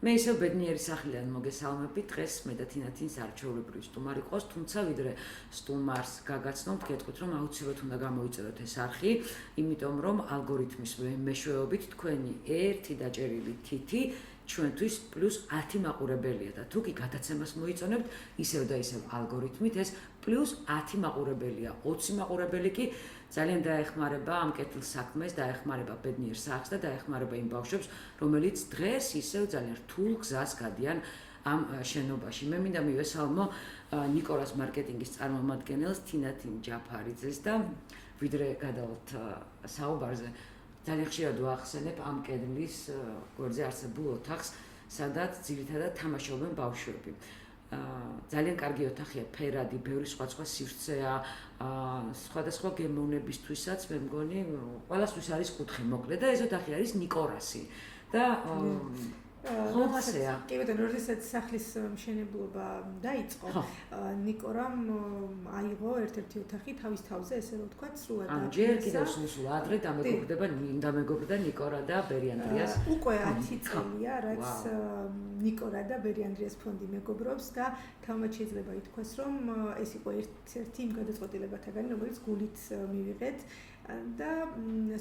მე ისევ ბედნიერი სახლიდან მოგესალმებით. დღეს მე და თინათინს არჩეულებრივი სტუმარი ყავს, თუმცა ვიდრე სტუმარს გაგაცნობთ, გეტყვით რომ აუცილებლად უნდა გამოიწეროთ ეს არხი, იმიტომ რომ ალგორითმის მეშვეობით თქვენი ერთი დაჭერილი თითი ჩვენთვის პლუს 10 მაყურებელია და თუ კი გადაცემას მოიწონებთ, ისევ და ისევ ალგორითმით ეს პლუს 10 მაყურებელია, 20 მაყურებელი კი ძალიან დაეხმარება ამ კეთილ საქმეს, დაეხმარება ბედნიერ სახლს და დაეხმარება იმ ბავშვებს, რომელიც დღეს ისევ ძალიან რთულ გზას გადიან ამ შენობაში. მე მინდა მივესალმო ნიკორას მარკეტინგის წარმომადგენელს თინათინ ჯაფარიძეს და ვიდრე გადავალთ საუბარზე, ძალიან ხშირად ვახსენებ ამ კედლის გვერდზე არსებულ ოთახს, სადაც ძირითადად თამაშობენ ბავშვები. ძალიან კარგი ოთახია, ფერადი, ბევრი სხვა სივრცეა, სხვადასხვა გემოვნებისთვისაც მე მგონი ყველასთვის არის კუთხე მოკლე და ეს ოთახი არის ნიკორასი და ხომასეა. კი ბატონო, როდესაც სახლის მშენებლობა დაიწყო, ნიკორამ აიღო ერთ-ერთი ოთახი თავის თავზე, ესე რომ ვთქვათ, სრულად ამ ჯერ კიდევ სულ ადრე დამეგობრდა ნიკორა და ბერი ანდრიას. უკვე 10 წელია, რაც ნიკორა და ბერი ანდრიას ფონდი მეგობრობს და თავმაც შეიძლება ითქვას, რომ ეს იყო ერთ-ერთი იმ გადაწყვეტილებათაგანი, რომელიც გულით მივიღეთ. და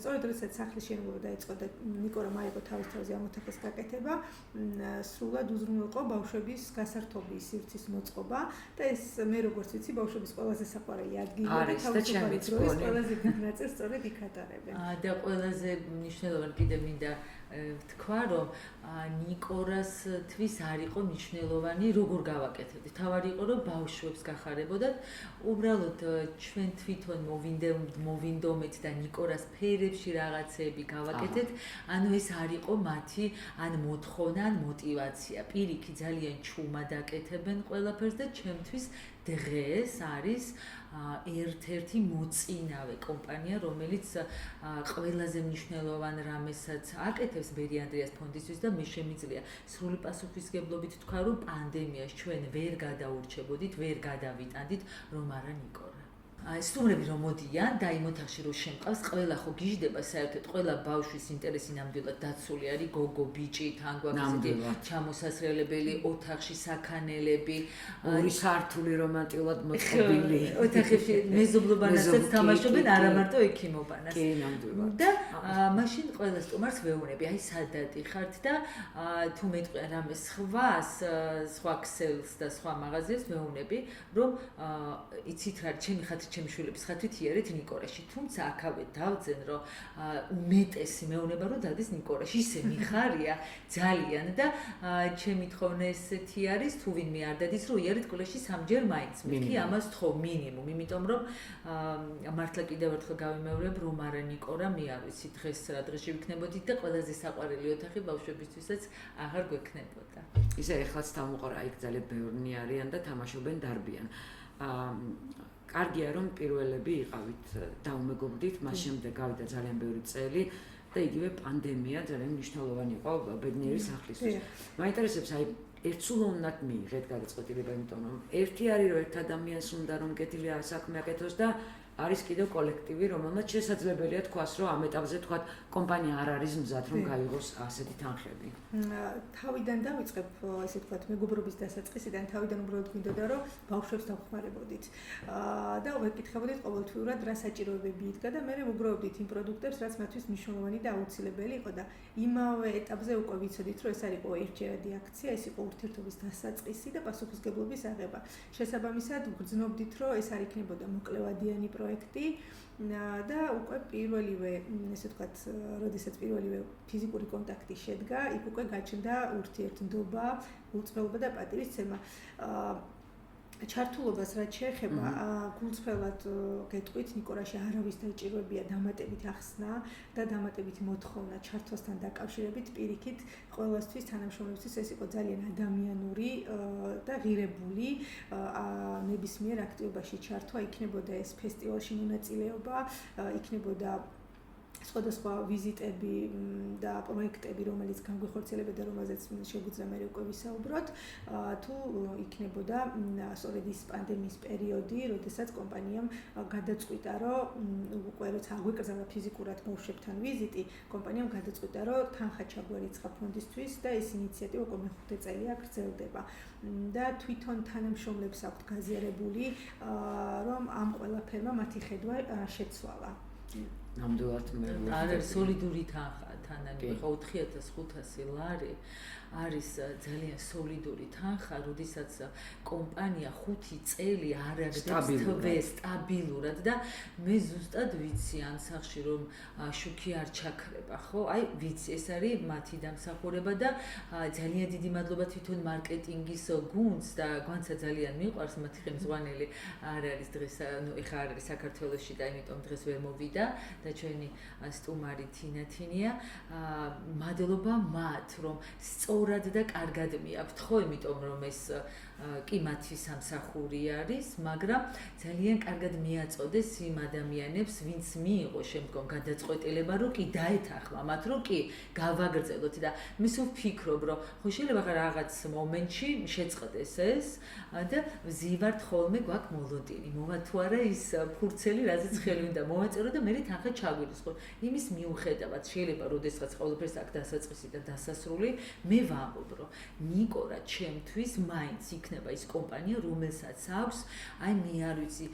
სწორედ როდესაც სახლის შენობა დაიწყო და ნიკორამ აიღო თავის თავზე ამ ოთახის გაკეთება, სრულად უზრუნველყო ბავშვების გასართობის სივრცის მოწყობა და ეს მე როგორც ვიცი, ბავშვების ყველაზე საყვარელი ადგილია და თავისუფალი დროის ყველაზე დიდ ნაწილს სწორედ იქ ატარებენ. და ყველაზე მნიშვნელოვანი კიდე მინდა ვთქვა, რომ ნიკორასთვის არ იყო მნიშვნელოვანი როგორ გავაკეთებთ. თავარი იყო რომ ბავშვებს გახარებოდათ, უბრალოდ ჩვენ თვითონ მოვინდომეთ და ნიკორას ფერებში რაღაცეები გავაკეთეთ, ანუ ეს არ იყო მათი ან მოთხოვნა, ან мотиваცია. პირიქით ძალიან ჩუმად აკეთებენ ყველაფერს და ჩემთვის დღეს არის ერთ-ერთი მოწინავე კომპანია, რომელიც ყველაზე მნიშვნელოვან რამესაც აკეთებს ბერი ანდრიას ფონდისთვის და მე შემიძლია სრული პასუხისგებლობით თქვა, რომ პანდემიას ჩვენ ვერ გადაურჩებოდით, ვერ გადავიტანდით, რომ არა ნიკორა. სტუმრები რომ მოდიან და იმ ოთახში რომ შემყავს, ყველა ხო გიждდება საერთოდ, ყველა ბავშვის ინტერესი ნამდვილად დაცული არის, გოგო, ბიჭი, თან გვაქვს ჩამოსასრელებელი ოთახში საქანელები, ორი სართული რომანტიულად მოწყობილი. ოთახებში მეზობლობანასაც თამაშობენ, არა მარტო ექიმობანას. კი, ნამდვილად. და მაშინ ყველა სტუმარს ვეუბნები, აი სადად იხართ და თუ მეტყვია რამე სხვა ქსელს და სხვა მაღაზიას ვეუბნები, რომ იცით რა, ჩემი ხათი ჩემი შვილების ხათვით იარეთ ნიკორაში, თუმცა აქავე დავძენ, რომ უმეტესი მეუბნება რომ დადეს ნიკორაში, ისე მიხარია ძალიან და ჩემი თხოვნა ესეთი არის, თუ ვინმე არ დადის, რომ იარეთ კოლეში სამჯერ მაინც. მეთქი ამას თხოვ მინიმუმ, იმიტომ რომ მართლა კიდევ ერთხელ გავიმეორებ, რომ არა ნიკორა, მე არ ვიცი დღეს რა დღეში ვიქნებოდით და ყველაზე საყვარელი ოთახი ბავშვებისთვისაც აღარ გვექნებოდა. ისე ეხლაც თავმოყარა იქ ძალიან ბევრნი არიან და თამაშობენ დარბიან. კარგია რომ პირველები იყავით დაუმეგობრდით, მას შემდეგ გავიდა ძალიან ბევრი წელი და იგივე პანდემია ძალიან მნიშვნელოვანი იყო ბედნიერი სახლისთვის. მაინტერესებს აი ერთსულ უნდათ მიიღეთ გადაწყვეტილება, იმიტომ რომ ერთი არის რომ ერთ ადამიანს უნდა რომ კეთილი საქმე აკეთოს და არის კიდევ კოლექტივი, რომელმაც შესაძლებელია თქვას, რომ ამ ეტაპზე თქვათ კომპანია არ არის მზად რომ გაიღოს ასეთი თანხები. თავიდან დავიწყებ, ესე ვთქვათ, მეგობრობის დასაწყისიდან, თავიდან უბრალოდ გვინდოდა რომ ბავშვებს დავხმარებოდით. და ვეკითხებოდით ყოველთვიურად რა საჭიროებები იდგა და მე მოგროვდით იმ პროდუქტებს, რაც მათთვის მნიშვნელოვანი და აუცილებელი იყო და იმავე ეტაპზე უკვე ვიცოდით, რომ ეს არ იყო ერთჯერადი აქცია, ეს იყო ურთიერთობის დასაწყისი და პასუხისგებლობის აღება. შესაბამისად, ვგრძნობდით, რომ ეს არ იქნებოდა მოკლევადიანი პროექტი და უკვე პირველივე, ესე ვთქვათ, როდესაც პირველივე ფიზიკური კონტაქტი შედგა, იქ უკვე გაჩნდა ურთიერთობა, გულწრფელობა და პატივისცემა. ჩართულობას რაც შეეხება, გულწრფელად გეტყვით, ნიკორაში არავის დაჭიროებია დამატებით ახსნა და დამატებით მოთხოვნა ჩართვასთან დაკავშირებით, პირიქით ყველასთვის თანამშრომლებისთვის ეს იყო ძალიან ადამიანური და ღირებული ნებისმიერ აქტივობაში ჩართვა, იქნებოდა ეს ფესტივალში მონაწილეობა, იქნებოდა სხვადასხვა ვიზიტები და პროექტები, რომელიც განგვიხორციელებდა, რომელზეც შეგვიძლია მე უკვე ვისაუბროთ, თუ იქნებოდა სწორედ ის პანდემიის პერიოდი, როდესაც კომპანიამ გადაწყვიტა, რომ უკვე როცა აგვიკრძალა ფიზიკურად ბავშვებთან ვიზიტი, კომპანიამ გადაწყვიტა, რომ თანხა ჩაგვერიცხა ფონდისთვის და ეს ინიციატივა უკვე მეხუთე წელია გრძელდება. და თვითონ თანამშრომლებს აქვთ გაზიარებული, რომ ამ ყველაფერმა მათი ხედვა შეცვალა. ნამდვილად მე არის სოლიდური თანხა, ხო 4500 ლარი არის ძალიან სოლიდური თანხა, როდესაც კომპანია 5 წელი არ აგდებს სტაბილურად და მე ზუსტად ვიცი ამ სახში რომ შუქი არ ჩაქრება, ხო? აი ვიცი, ეს არის მათი დამსახურება და ძალიან დიდი მადლობა თვითონ მარკეტინგის გუნდს და გვანცა ძალიან მიყვარს მათი ხელმძღვანელი არ არის დღეს, ნუ ეხა არ არის საქართველოში და იმიტომ დღეს ვერ მოვიდა და ჩვენი სტუმარი თინათინია. მადლობა მათ, რომ სწორად და კარგად მიაქვთ, ხო, იმიტომ რომ ეს კი მათი სამსახური არის, მაგრამ ძალიან კარგად მიაწოდეს იმ ადამიანებს, ვინც მიიღო შემდგომ გადაწყვეტილება, რომ კი დაეთანხმა მათ, რომ კი გავაგრძელოთ და მე სულ ვფიქრობ, რომ ხო შეიძლება რაღაც მომენტში შეწყდეს ეს და ვზივართ ხოლმე გვაქვს მოლოდინი. მოვა თუ არა ის ფურცელი, რაზეც ხელი უნდა მოვაწერო და მე თანხა ჩაგვირისხო. იმის მიუხედავად შეიძლება როდესაც ყოველფერს აქ დასაწყისი და დასასრული, მე ვამბობ, რომ ნიკორა ჩემთვის მაინც იქნება ის კომპანია, რომელსაც აქვს, აი მე არ ვიცი,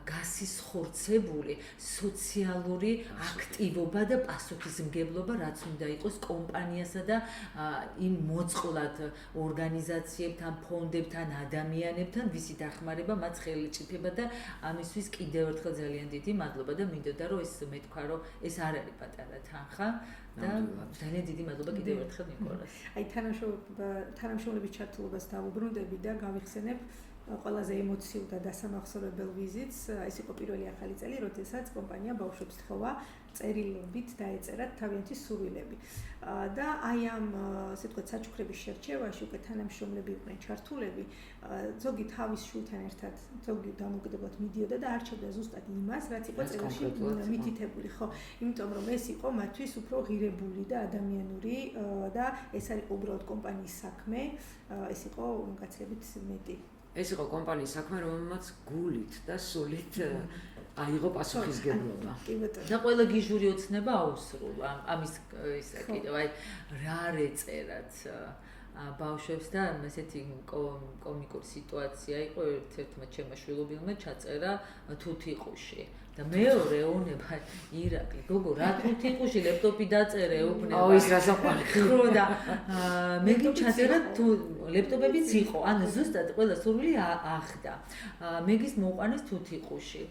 გასისხორცებული სოციალური აქტივობა და პასუხისმგებლობა, რაც უნდა იყოს კომპანიასა და იმ მოწყვლად ორგანიზაციებთან, ფონდებთან, ადამიანებთან, ვისი დახმარება მათ ხელიჭიფება და ამისთვის კიდევ ერთხელ ძალიან დიდი მადლობა და მინდოდა რომ ეს მე თქვა რომ ეს არ არის პატარა თანხა და ძალიან დიდი მადლობა კიდევ ერთხელ ნიკოლას. აი თანამშრომლების ჩართულობას დავუბრუნდები და გავიხსენებ ყველაზე ემოციურ და დასამახსოვრებელ ვიზიტს. ეს იყო პირველი ახალი წელი, როდესაც კომპანია ბავშვებს თხოვა წერილობით დაეწერათ თავიანთი სურვილები. და აი ამ ასე ვთქვათ საჩუქრების შერჩევაში უკვე თანამშრომლები იყვნენ ჩართულები, ზოგი თავის შვილთან ერთად, ზოგი დამოუკიდებლად მიდიოდა და არჩევდა ზუსტად იმას, რაც იყო წერილში მითითებული, ხო, იმიტომ რომ ეს იყო მათთვის უფრო ღირებული და ადამიანური და ეს არის უბრალოდ კომპანიის საქმე, ეს იყო გაცილებით მეტი. ეს იყო კომპანიის საქმე, რომელმაც გულით და სულით აიღო პასუხისგებლობა. და ყველა გიჟური ოცნება აუსრულა. ამის ისა კიდევ აი რა რეწერაც ბავშვებს და ესეთი კომიკური სიტუაცია იყო ერთ-ერთმა ჩემმა შვილობილმა ჩაწერა თუთიყუში. და მეორე ეუბნება ირაკლი, გოგო, რა თუთიყუში ლეპტოპი დაწერე ეუბნება. აუ ის რასაყვარი. ხო და მე ჩაწერა თუ ლეპტოპებიც იყო, ანუ ზუსტად ყველა სურვილი ახდა. მეგის მოუყანეს თუთიყუში.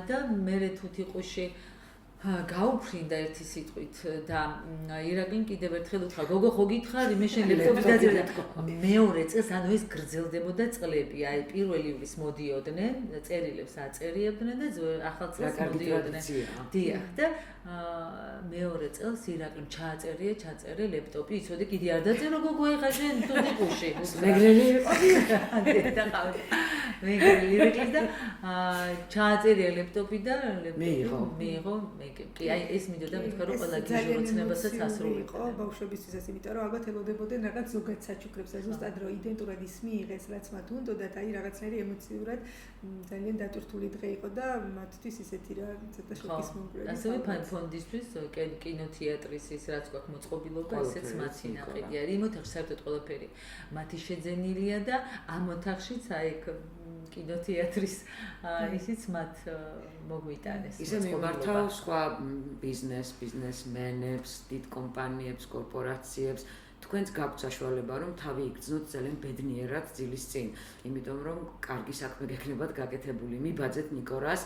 და მე თუთიყუში გაუფრინდა ერთი სიტყვით და ირაკლიმ კიდევ ერთხელ უთხრა, გოგო ხო გითხარი, მე შენ ლეპტოპი დაწერე და მეორე წელს ანუ ეს გრძელდებოდა წლები, აი პირველ ივლისს მოდიოდნენ, წერილებს აწერიებდნენ და ახალ წელს მოდიოდნენ. დიახ და მეორე წელს ირაკლიმ ჩაწერე ლეპტოპი, იცოდე კიდე არ დაწერო გოგო ეხა შენ თუთიყუში. მეგრელი იყო. და ყავდი. მეგრელი ირაკლიმ და ჩაწერე ლეპტოპი და მიიღო კი აი ეს მინდოდა მითქვა რომ ყველა გიჟუროცნებასაც ასრულიყო ბავშვებისთვისაც, იმიტომ რომ ალბათ ელოდებოდნენ რაღაც ზოგად საჩუქრებს, ზუსტად რომ იდენტურად ის მიიღეს, რაც მათ უნდათ, აი რაღაცნაირი ემოციურად ძალიან დატვირთული დღე იყო და მათთვის ისეთი რა ცოტა შოკის მომგვრელი. ასევე ფონდისთვის კინოთეატრის ის რაც გვაქვს მოწყობილობა, ესეც მათი ნაყიდია. იმ ოთახში საერთოდ ყველაფერი მათი შეძენილია და ამ ოთახშიც აი კინოთეატრის ისიც მათ მოგვიტანეს. ისე მიმართავ სხვა ბიზნესმენებს, დიდ კომპანიებს, კორპორაციებს, თქვენც გაქვთ საშუალება რომ თავი იგრძნოთ ძალიან ბედნიერად ძილის წინ, იმიტომ რომ კარგი საქმე გექნებათ გაკეთებული. მიბაძეთ ნიკორას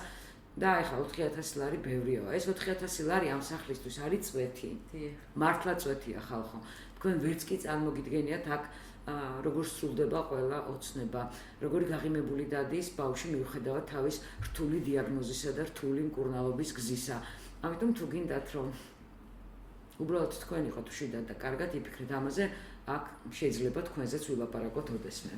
და ეხლა 4000 ლარი ბევრია. ეს 4000 ლარი ამ სახლისთვის არის წვეთი. მართლა წვეთია ხალხო. თქვენ ვერც კი წარმოგიდგენიათ აქ როგორ სრულდება ყველა ოცნება, როგორი გაღიმებული დადის ბავშვი მიუხედავად თავის რთული დიაგნოზისა და რთული მკურნალობის გზისა. ამიტომ თუ გინდათ რომ უბრალოდ თქვენ იყოთ შვიდად და კარგად იფიქრეთ ამაზე, აქ შეიძლება თქვენზეც ვილაპარაკოთ ოდესმე.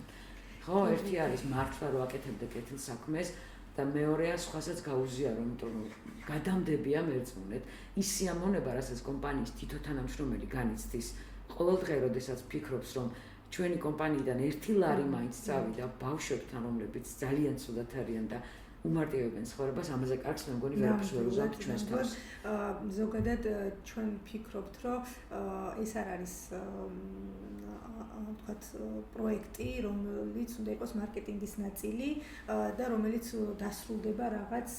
ხო, ერთი არის მართლა რომ აკეთებდე კეთილ საქმეს, და მეორეა სხვასაც გაუზიარო, იმიტომ რომ გადამდებია მერწმუნეთ ის სიამოვნება, რასაც კომპანიის თითო თანამშრომელი განიცდის ყოველდღე, როდესაც ფიქრობს, რომ ჩვენი კომპანიიდან ერთი ლარი მაინც წავიდა ბავშვებთან, რომლებიც ძალიან ცუდად არიან და უმარტივებენ ცხოვრებას, ამაზე კარგს მე მგონი ვერაფერს ვერ უზავთ ჩვენს თავს. ზოგადად ჩვენ ვფიქრობთ, რომ ეს არ არის ვთქვათ პროექტი, რომელიც უნდა იყოს მარკეტინგის ნაწილი და რომელიც დასრულდება რაღაც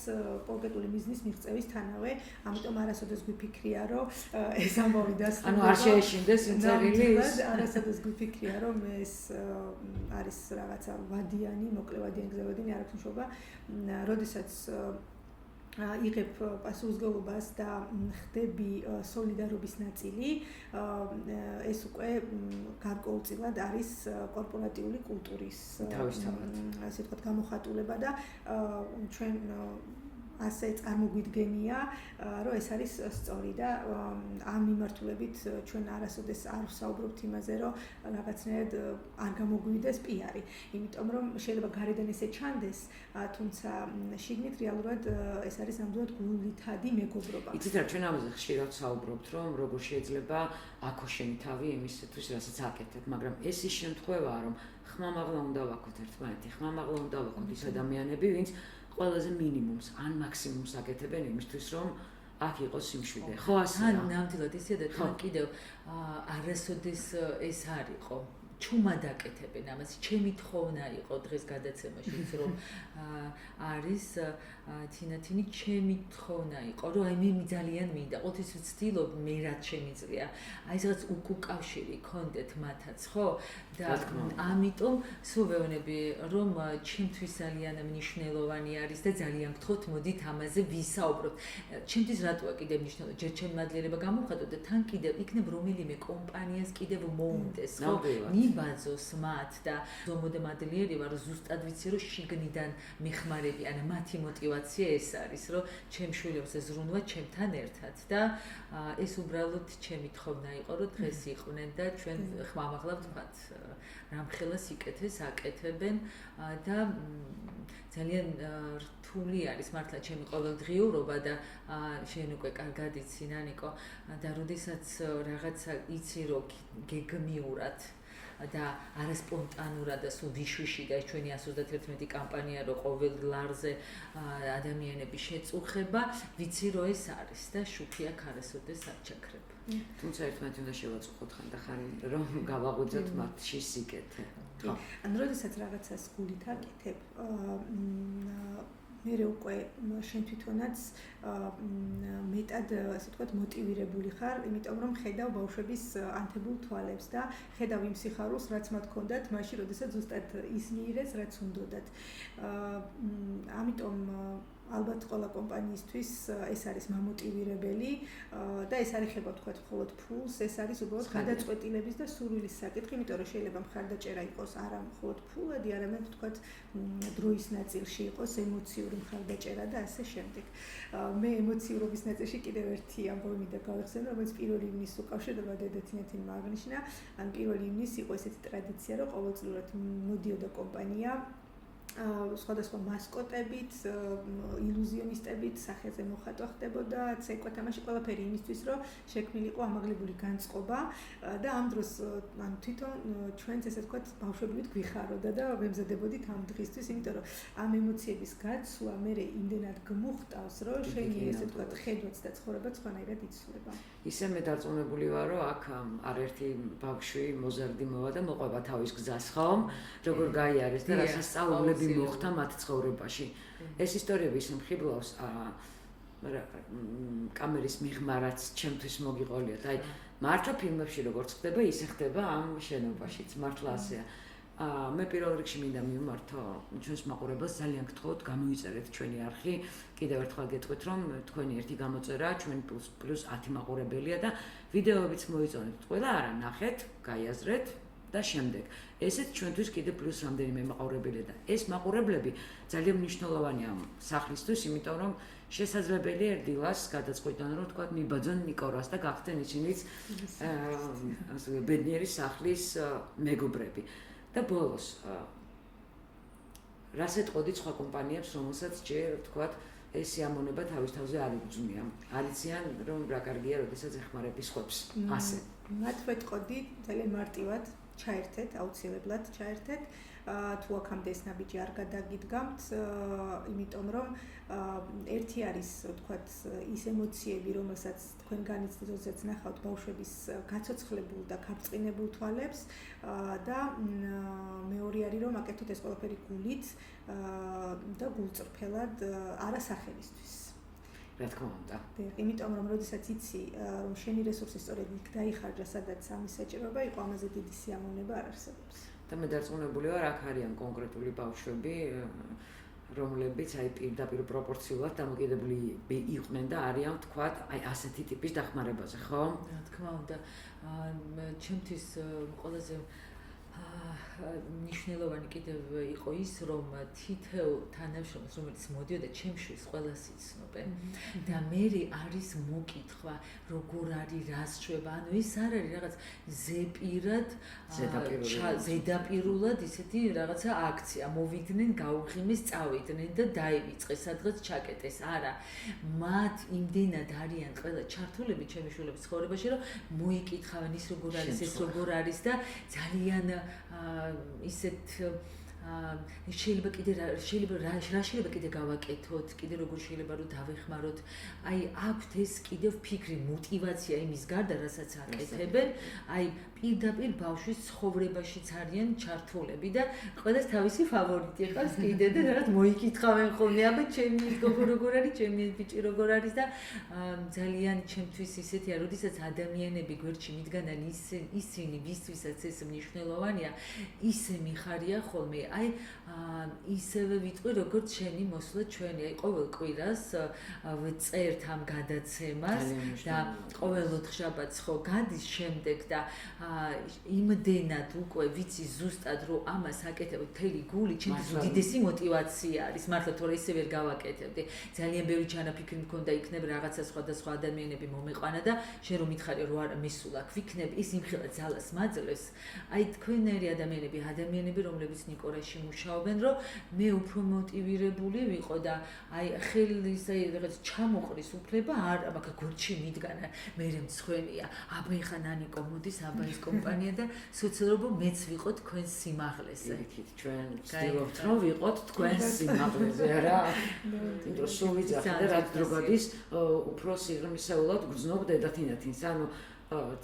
კონკრეტული ბიზნეს მიღწევისთანავე, ამიტომ არასოდეს გვიფიქრია, რომ ეს ამბავი დასრულდება. ანუ არ შეეშინდეს იმ წერილს. არასოდეს გვიფიქრია, რომ ეს არის რაღაცა ვადიანი, მოკლევადიანი გზავადიანი, არ აქვს მნიშვნელობა. როდესაც იღებ პასუხისმგებლობას და ხდები სოლიდარობის ნაწილი, ეს უკვე გარკვეულწილად არის კორპორატიული კულტურის ასე ვთქვათ გამოხატულება და ჩვენ ასე წარმოგვიდგენია, რომ ეს არის სწორი და ამ მიმართულებით ჩვენ არასოდეს არ ვსაუბრობთ იმაზე, რომ რაღაცნაირად არ გამოგვივიდეს პიარი, იმიტომ რომ შეიძლება გარედან ესე ჩანდეს, თუმცა შიგნით რეალურად ეს არის ნამდვილად გულითადი მეგობრობა. იცით რა, ჩვენ ამაზე ხშირად ვსაუბრობთ, რომ როგორ შეიძლება აქო შენი თავი იმისათვის, რასაც აკეთებ, მაგრამ ეს ის შემთხვევაა, რომ ხმამაღლა უნდა ვაქოთ ერთმანეთი, ხმამაღლა უნდა ვაქოთ ის ადამიანები, ვინც ყველაზე მინიმუმს ან მაქსიმუმს აკეთებენ იმისთვის, რომ აქ იყოს სიმშვიდე. ხო ასეა? ან ნამდვილად ისეა და თან კიდევ არასოდეს ეს არ იყო. ჩუმად აკეთებენ ამას. ჩემი თხოვნა იყო დღეს გადაცემაშიც, რომ არის თინათინი ჩემი თხოვნა იყო, რომ აი მე ძალიან მინდა, ყოველთვის ვცდილობ მე რაც შემიძლია. აი ეს რაღაც უკავშირი კონდეთ მათაც, ხო? და ამიტომ სულ ვეუბნები, რომ ჩემთვის ძალიან მნიშვნელოვანი არის და ძალიან გთხოვთ, მოდით ამაზე ვისაუბროთ. ჩემთვის რატოა კიდევ მნიშვნელოვანი? ჯერ ჩემი მადლიერება გამოვხატოთ და თან კიდევ იქნებ რომელიმე კომპანიას კიდევ მოუნდეს, ხო? ბაზოს მათ და ზომოდ მადლიერი ვარ, ზუსტად ვიცი, რომ შიგნიდან მეხმარებიან, მათი мотиваცია ეს არის, რომ ჩემ შვილებს ეზრუნვა ჩემთან ერთად და ეს უბრალოდ ჩემი თხოვნა იყო, რომ დღეს იყვნენ და ჩვენ ხმამაღლა ვთქვათ, რამხელა სიკეთეს აკეთებენ და ძალიან რთული არის მართლა ჩემი ყოველდღიურობა და შენ უკვე კარგად იცი ნანიკო და როდესაც რაღაცა იცი, რომ გეგმიურად და არასპონტანურად და სულ ვიშვიში და ჩვენი 131 კამპანია რო ყოველ ლარზე ადამიანები შეწუხება, ვიცი რომ ეს არის და შუქი აქ არასოდეს არ ჩაქრება. თუმცა ერთმანეთი უნდა შევაწუხოთ ხანდახან რომ გავაღვიძოთ მათში სიკეთე. ხო. ან როდესაც რაღაცას გულით აკეთებ, მე უკვე შენ თვითონაც მეტად ასე ვთქვათ მოტივირებული ხარ, იმიტომ რომ ხედავ ბავშვების ანთებულ თვალებს და ხედავ იმ სიხარულს, რაც მათ ჰქონდათ მაშინ, როდესაც ზუსტად ის მიიღეს, რაც უნდათ. ამიტომ ალბათ ყველა კომპანიისთვის ეს არის მამოტივირებელი და ეს არ ეხება თქვათ მხოლოდ ფულს, ეს არის უბრალოდ გადაწყვეტილების და სურვილის საკითხი, იმიტომ რომ შეიძლება მხარდაჭერა იყოს არა მხოლოდ ფულადი, არამედ თქვათ დროის ნაწილში იყოს ემოციური მხარდაჭერა და ასე შემდეგ. მე ემოციურობის ნაწილში კიდევ ერთი ამბავი მინდა გავეხსენო, რომელიც 1 ივნისს უკავშირდება დედათინათინმა აღნიშნა, ან 1 ივნისი იყო ესეთი ტრადიცია, რომ ყოველწლიურად მოდიოდა კომპანია სხვადასხვა მასკოტებით, ილუზიონისტებით სახეზე მოხატვა ხდებოდა, ცეკვა თამაში ყველაფერი იმისთვის, რომ შექმნილიყო ამაღლებული განწყობა და ამ დროს ანუ თვითონ ჩვენც ესე ვთქვათ ბავშვებით გვიხაროდა და ვემზადებოდით ამ დღისთვის, იმიტომ რომ ამ ემოციების გაცვლა მე იმდენად გმუხტავს, რომ შენი ესე ვთქვათ ხედვაც და ცხოვრებაც სხვანაირად იცვლება. ისე მე დარწმუნებული ვარ, რომ აქ არერთი ბავშვი მოზარდი მოვა და მოყვება თავის გზას, ხო? როგორ გაიარეს და რასაც სწავლობ მოხდა მათ ცხოვრებაში. ეს ისტორიები ისე მხიბლავს კამერის მიღმა, რაც ჩემთვის მოგიყოლიათ. აი, მართლა ფილმებში როგორც ხდება, ისე ხდება ამ შენობაშიც. მართლა ასეა. მე პირველ რიგში მინდა მივმართო ჩვენს მაყურებელს, ძალიან გთხოვთ, გამოიწერეთ ჩვენი არხი. კიდევ ერთხელ გეტყვით, რომ თქვენი ერთი გამოწერა ჩვენი პლუს 10 მაყურებელია და ვიდეოებიც მოიწონეთ. ყველა არა ნახეთ, გაიაზრეთ და შემდეგ. ესეც ჩვენთვის კიდე პლუს რამდენიმე მაყურებელია და ეს მაყურებლები ძალიან მნიშვნელოვანია ამ სახლისთვის, იმიტომ რომ შესაძლებელია დილას გადაწყვიტონ, რომ თქვა მიბაძონ ნიკორას და გახდნენ ისინიც ბედნიერი სახლის მეგობრები. და ბოლოს რას ეტყოდით სხვა კომპანიებს, რომელსაც ჯერ ვთქვათ, ეს სიამონება თავის თავზე არ იგრძნიან. არიციან რომ რა კარგია, როდესაც ეხმარების ხვებს. ასე. მათ ვეტყოდი ძალიან მარტივად, ჩაერთეთ, აუცილებლად ჩაერთეთ. თუ აქამდე ეს ნაბიჯი არ გადაგიდგამთ, იმიტომ რომ ერთი არის, ვთქვათ, ის ემოციები, რომელსაც თქვენ განიცდით, როდესაც ნახავთ ბავშვების გაცოცხლებულ და გაბრწყინებულ თვალებს და მეორე არის, რომ აკეთოთ ეს ყველაფერი გულით და გულწრფელად, არა სახელისთვის. რა თქმა უნდა. იმიტომ რომ როდესაც იცი, რომ შენი რესურსი სწორედ იქ დაიხარჯა, სადაც ამის საჭიროება იყო, ამაზე დიდი სიამოვნება არ არსებობს. და მე დარწმუნებული ვარ, აქ არიან კონკრეტული ბავშვები, რომლებიც აი პირდაპირ პროპორციულად დამოკიდებული იყვნენ და არიან, ვთქვათ, აი ასეთი ტიპის დახმარებაზე, ხო? რა თქმა უნდა, ჩემთვის ყველაზე მნიშვნელოვანი კიდევ იყო ის, რომ თითოეულ თანამშრომელს, რომელიც მოდიოდა ჩემშვილს, ყველას იცნობენ და მე არის მოკითხვა, როგორ არის, რას შვება, ანუ ის არ არის რაღაც ზეპირად, ზედაპირულად ისეთი რაღაცა აქცია, მოვიდნენ, გაუღიმეს, წავიდნენ და დაივიწყეს, სადღაც ჩაკეტეს, არა. მათ იმდენად არიან ყველა ჩართულები ჩემი შვილების ცხოვრებაში, რომ მოიკითხავენ ის როგორ არის, ეს როგორ არის და ძალიან ისეთ შეიძლება კიდე გავაკეთოთ, კიდე როგორ შეიძლება რომ დავეხმაროთ. აი აქვთ ეს კიდევ ფიქრი, мотиваცია იმის გარდა, რასაც აკეთებენ. აი პირდაპირ ბავშვის ცხოვრებაშიც არიან ჩართულები და ყველას თავისი ფავორიტი ყავს კიდე და რაღაც მოიკითხავენ ხოლმე, აბა ჩემი გოგო როგორ არის, ჩემი ბიჭი როგორ არის და ძალიან ჩემთვის ისეთია, როდესაც ადამიანები გვერდში მიდგანან ისინი, ვისთვისაც ეს მნიშვნელოვანია, ისე მიხარია ხოლმე. აი ისევე ვიტყვი, როგორც შენი მოსვლა ჩვენი, აი ყოველ კვირას ვწერთ ამ გადაცემას და ყოველ ოთხშაბათს ხო გადის შემდეგ და იმდენად უკვე ვიცი ზუსტად რომ ამას აკეთებ მთელი გული, ჩემთვის უდიდესი мотиваცია არის, მართლა თორე ისე ვერ გავაკეთებდი. ძალიან ბევრი ჩანაფიქრი მქონდა იქნებ რაღაცა სხვადასხვა ადამიანები მომეყვანა და შენ რომ მითხარი რომ არა მისულ აქ ვიქნებ, ის იმხელა ძალას მაძლევს. აი თქვენერი ადამიანები რომლებიც ნიკორაში მუშაობენ, რომ მე უფრო მოტივირებული ვიყო და აი ხელის აი რაღაც ჩამოყრის უფლება არ მაგა გვერდში მიდგანა, მე მცხვენია, აბა ეხა ნანიკო მოდის, აბა ის კომპანია და სოციალობო მეც ვიყო თქვენ სიმაღლეზე. ჩვენ ვცდილობთ რომ ვიყოთ თქვენ სიმაღლეზე, რა. იმიტომ სულ ვიძახი და რაც დრო გადის, უფრო სიღრმისეულად გრძნობ დედათინათინს. ანუ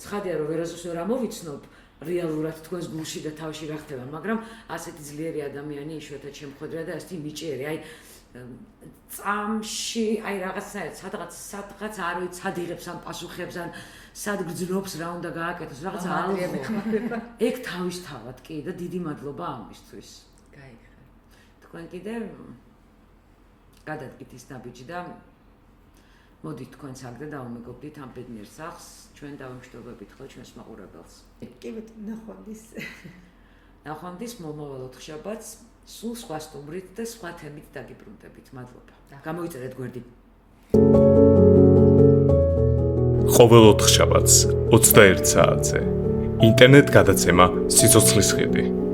ცხადია რომ ვერასდროს ვერ ამოვიცნობ რეალურად თქვენს გულში და თავში რა ხდება, მაგრამ ასეთი ძლიერი ადამიანი იშვიათად შემხვედრია და ასეთი მიჭერი, აი წამში, აი სადღაც არ ვიცი, სად იღებს ამ პასუხებს ან სად გრძნობს რა უნდა გააკეთოს, რაღაც ალღო. ეგ თავისთავად კი და დიდი მადლობა ამისთვის. გაიხარ. თქვენ კიდე გადადგით ის ნაბიჯი და მოდით თქვენც აქ და დავუმეგობრდით ამ ბედნიერ სახლს, ჩვენ დავიმშვიდობებით ხო ჩვენს მაყურებელს. კი ბატონო, ნახვამდის. ნახვამდის მომავალ ოთხშაბათს სულ სხვა სტუმრით და სხვა თემით დაგიბრუნდებით. მადლობა. გამოიწერეთ გვერდი. ყოველ ოთხშაბათს 21 საათზე ინტერნეტ გადაცემა სიცოცხლის ხიდი.